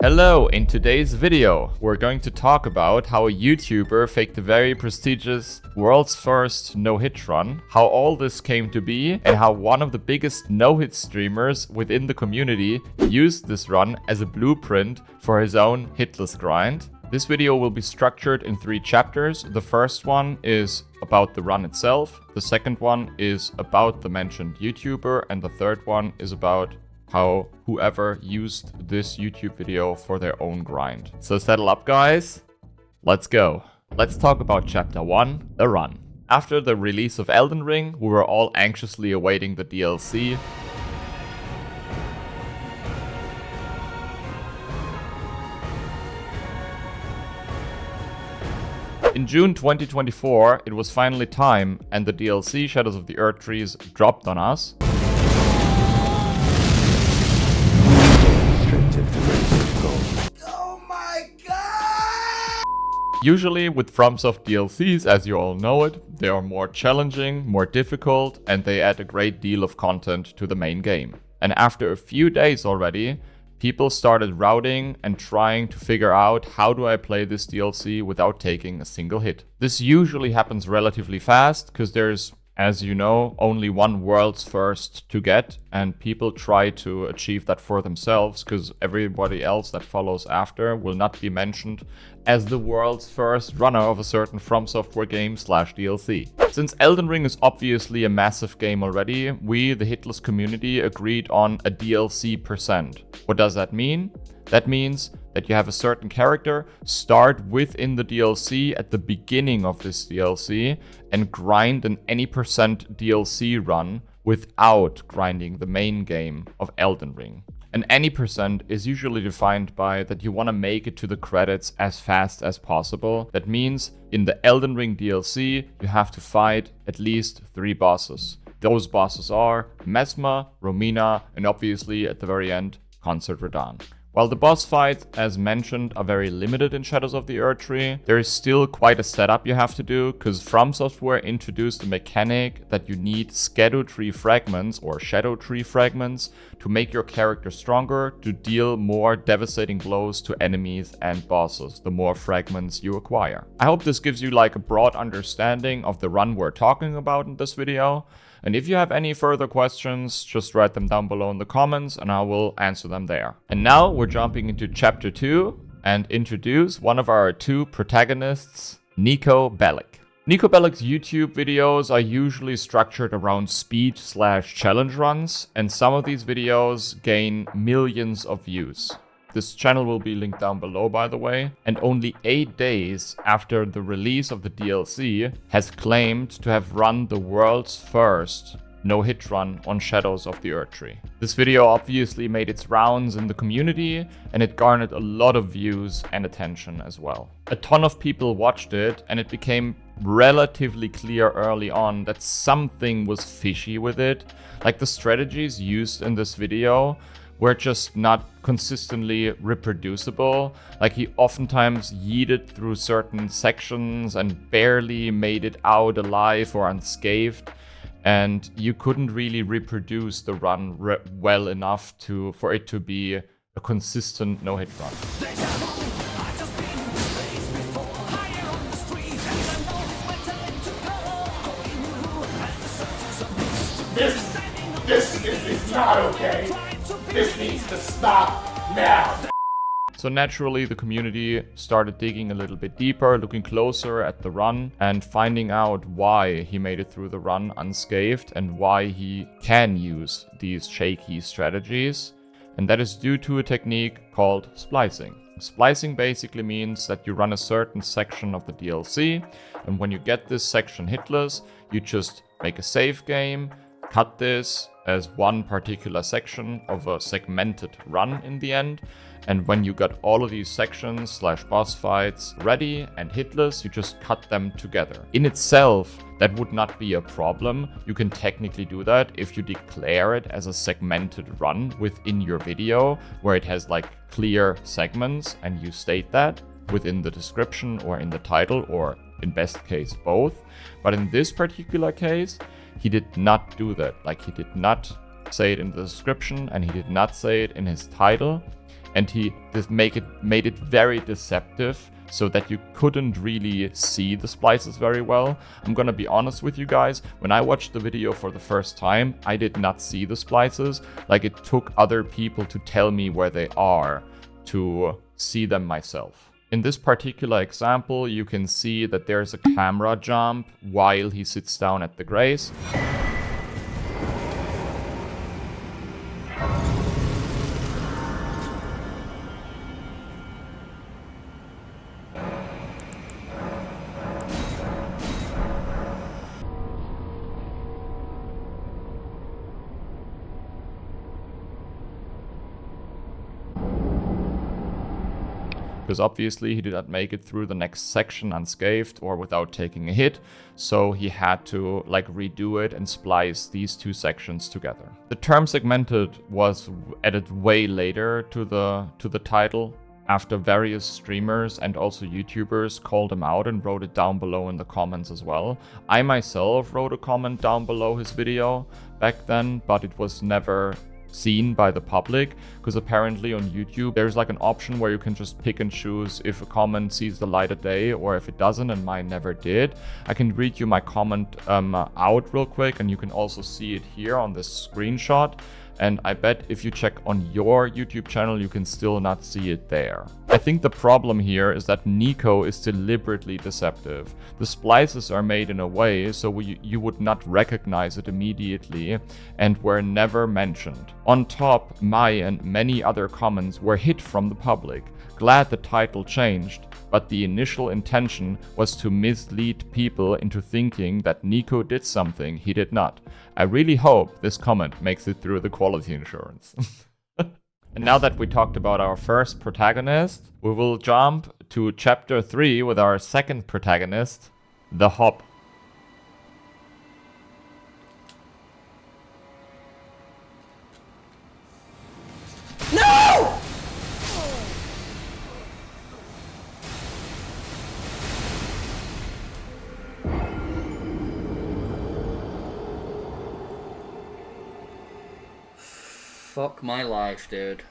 Hello, in today's video, we're going to talk about how a YouTuber faked a very prestigious world's first no-hit run, how all this came to be, and how one of the biggest no-hit streamers within the community used this run as a blueprint for his own hitless grind. This video will be structured in 3 chapters. The first one is about the run itself, the second one is about the mentioned YouTuber, and the third one is about how whoever used this YouTube video for their own grind. So settle up, guys. Let's go. Let's talk about chapter 1, the run. After the release of Elden Ring, we were all anxiously awaiting the DLC. In June 2024, it was finally time, and the DLC Shadows of the Erdtrees dropped on us. Oh my god! Usually with FromSoft DLCs, as you all know it, they are more challenging, more difficult, and they add a great deal of content to the main game. And after a few days already, people started routing and trying to figure out how do I play this DLC without taking a single hit. This usually happens relatively fast because there's, as you know, only one world's first to get, and people try to achieve that for themselves because everybody else that follows after will not be mentioned as the world's first runner of a certain From Software game / DLC. Since Elden Ring is obviously a massive game already, we, the hitless community, agreed on a DLC %. What does that mean? That means that you have a certain character start within the DLC at the beginning of this DLC and grind an any % DLC run without grinding the main game of Elden Ring. An any % is usually defined by that you want to make it to the credits as fast as possible. That means in the Elden Ring DLC, you have to fight at least 3 bosses. Those bosses are Mesmer, Romina, and obviously at the very end, Concert Radahn. While the boss fights, as mentioned, are very limited in Shadows of the Erdtree, there is still quite a setup you have to do, because From Software introduced a mechanic that you need Shadow Tree fragments or Shadow Tree fragments to make your character stronger, to deal more devastating blows to enemies and bosses, the more fragments you acquire. I hope this gives you like a broad understanding of the run we're talking about in this video. And if you have any further questions, just write them down below in the comments and I will answer them there. And now we're jumping into chapter 2 and introduce one of our 2 protagonists, Niko Bellic. Niko Bellic's YouTube videos are usually structured around speed / challenge runs, and some of these videos gain millions of views. This channel will be linked down below, by the way, and only 8 days after the release of the DLC has claimed to have run the world's first no-hit run on Shadows of the Erdtree. This video obviously made its rounds in the community and it garnered a lot of views and attention as well. A ton of people watched it and it became relatively clear early on that something was fishy with it. Like the strategies used in this video were just not consistently reproducible. Like he oftentimes yeeted through certain sections and barely made it out alive or unscathed. And you couldn't really reproduce the run well enough for it to be a consistent no-hit run. This is not okay. This needs to stop now. So naturally, the community started digging a little bit deeper, looking closer at the run and finding out why he made it through the run unscathed and why he can use these shaky strategies. And that is due to a technique called splicing. Splicing basically means that you run a certain section of the DLC, and when you get this section hitless, you just make a save game, cut this as one particular section of a segmented run in the end. And when you got all of these sections / boss fights ready and hitless, you just cut them together. In itself, that would not be a problem. You can technically do that if you declare it as a segmented run within your video, where it has like clear segments and you state that within the description or in the title, or in best case both. But in this particular case, he did not do that. Like he did not say it in the description and he did not say it in his title. and he made it very deceptive so that you couldn't really see the splices very well. I'm gonna be honest with you guys, when I watched the video for the first time, I did not see the splices. Like, it took other people to tell me where they are to see them myself. In this particular example, you can see that there's a camera jump while he sits down at the grace. Because obviously he did not make it through the next section unscathed or without taking a hit, so he had to like redo it and splice these two sections together. The term segmented was added way later to the title, after various streamers and also YouTubers called him out and wrote it down below in the comments as well. I myself wrote a comment down below his video back then, but it was never seen by the public, because apparently on YouTube there's like an option where you can just pick and choose if a comment sees the light of day or if it doesn't, and mine never did. I can read you my comment out real quick, and you can also see it here on this screenshot. And I bet if you check on your YouTube channel, you can still not see it there. I think the problem here is that Niko is deliberately deceptive. The splices are made in a way so you would not recognize it immediately and were never mentioned. On top, my and many other comments were hit from the public. Glad the title changed, but the initial intention was to mislead people into thinking that Niko did something he did not. I really hope this comment makes it through the quality insurance. And now that we talked about our first protagonist, we will jump to chapter 3 with our second protagonist, the Hob. No! Fuck my life, dude.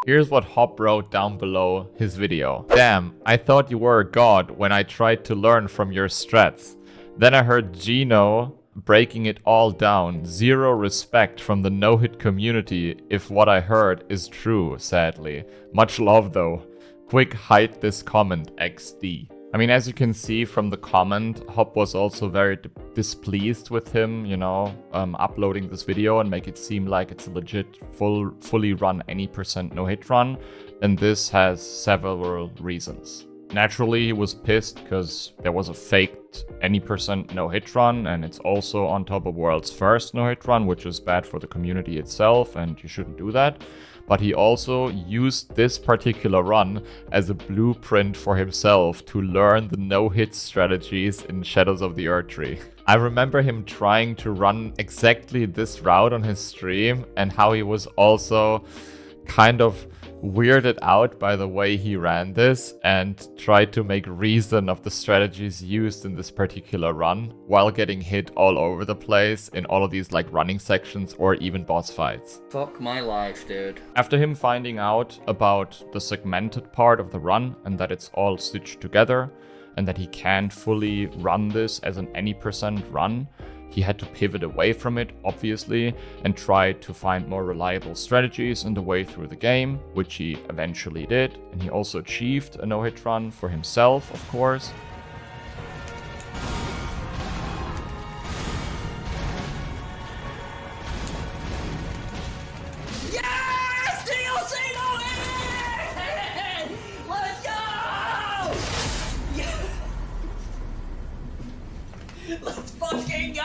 Here's what Hob wrote down below his video. Damn, I thought you were a god when I tried to learn from your strats. Then I heard Gino breaking it all down. Zero respect from the no-hit community if what I heard is true, sadly. Much love though. Quick hide this comment, XD. I mean, as you can see from the comment, Hob was also very displeased with him, you know, uploading this video and make it seem like it's a legit, fully run any % no-hit run. And this has several reasons. Naturally, he was pissed because there was a faked any % no-hit run, and it's also on top of world's first no-hit run, which is bad for the community itself, and you shouldn't do that. But he also used this particular run as a blueprint for himself to learn the no-hit strategies in Shadows of the Erdtree. I remember him trying to run exactly this route on his stream, and how he was also kind of weirded out by the way he ran this and tried to make reason of the strategies used in this particular run while getting hit all over the place in all of these like running sections or even boss fights. Fuck my life, dude. After him finding out about the segmented part of the run and that it's all stitched together and that he can't fully run this as an any % run, he had to pivot away from it, obviously, and try to find more reliable strategies in the way through the game, which he eventually did. And he also achieved a no-hit run for himself, of course. Yes! DLC no-hit! Let's go! Let's fucking go!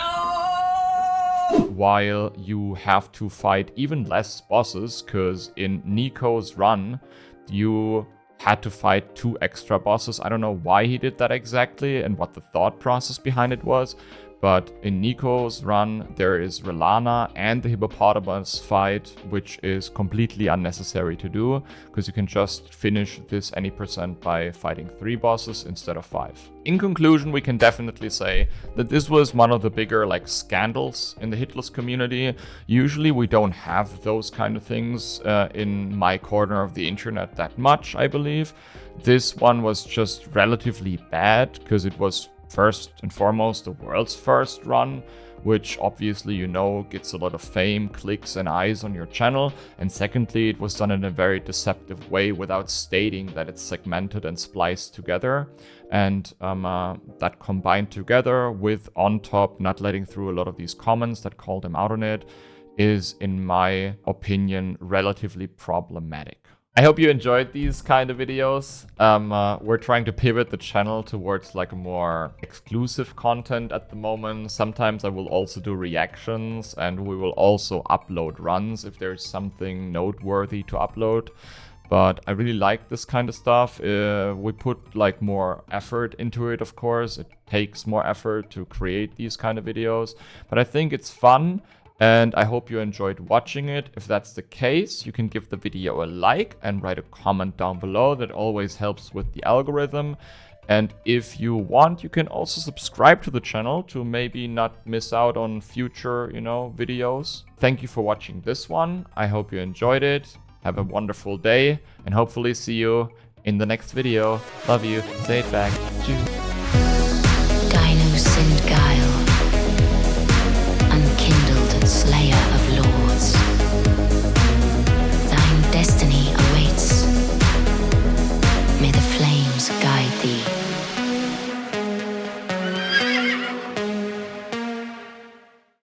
While you have to fight even less bosses, because in Niko's run, you had to fight 2 extra bosses. I don't know why he did that exactly and what the thought process behind it was, But in Niko's run, there is Relana and the hippopotamus fight, which is completely unnecessary to do, because you can just finish this any percent by fighting 3 bosses instead of 5. In conclusion, we can definitely say that this was one of the bigger scandals in the hitless community. Usually we don't have those kind of things in my corner of the internet that much, I believe. This one was just relatively bad because it was first and foremost the world's first run, which obviously gets a lot of fame, clicks and eyes on your channel. And secondly, it was done in a very deceptive way without stating that it's segmented and spliced together. And that combined together with on top not letting through a lot of these comments that called him out on it is, in my opinion, relatively problematic. I hope you enjoyed these kind of videos. We're trying to pivot the channel towards a more exclusive content at the moment. Sometimes I will also do reactions, and we will also upload runs if there's something noteworthy to upload. But I really like this kind of stuff. We put more effort into it, of course. It takes more effort to create these kind of videos, but I think it's fun. And I hope you enjoyed watching it. If that's the case, you can give the video a like and write a comment down below. That always helps with the algorithm. And if you want, you can also subscribe to the channel to maybe not miss out on future, videos. Thank you for watching this one. I hope you enjoyed it. Have a wonderful day and hopefully see you in the next video. Love you. Say it back. Tschüss. Dinossindgeil, unkindled slayer of lords, thine destiny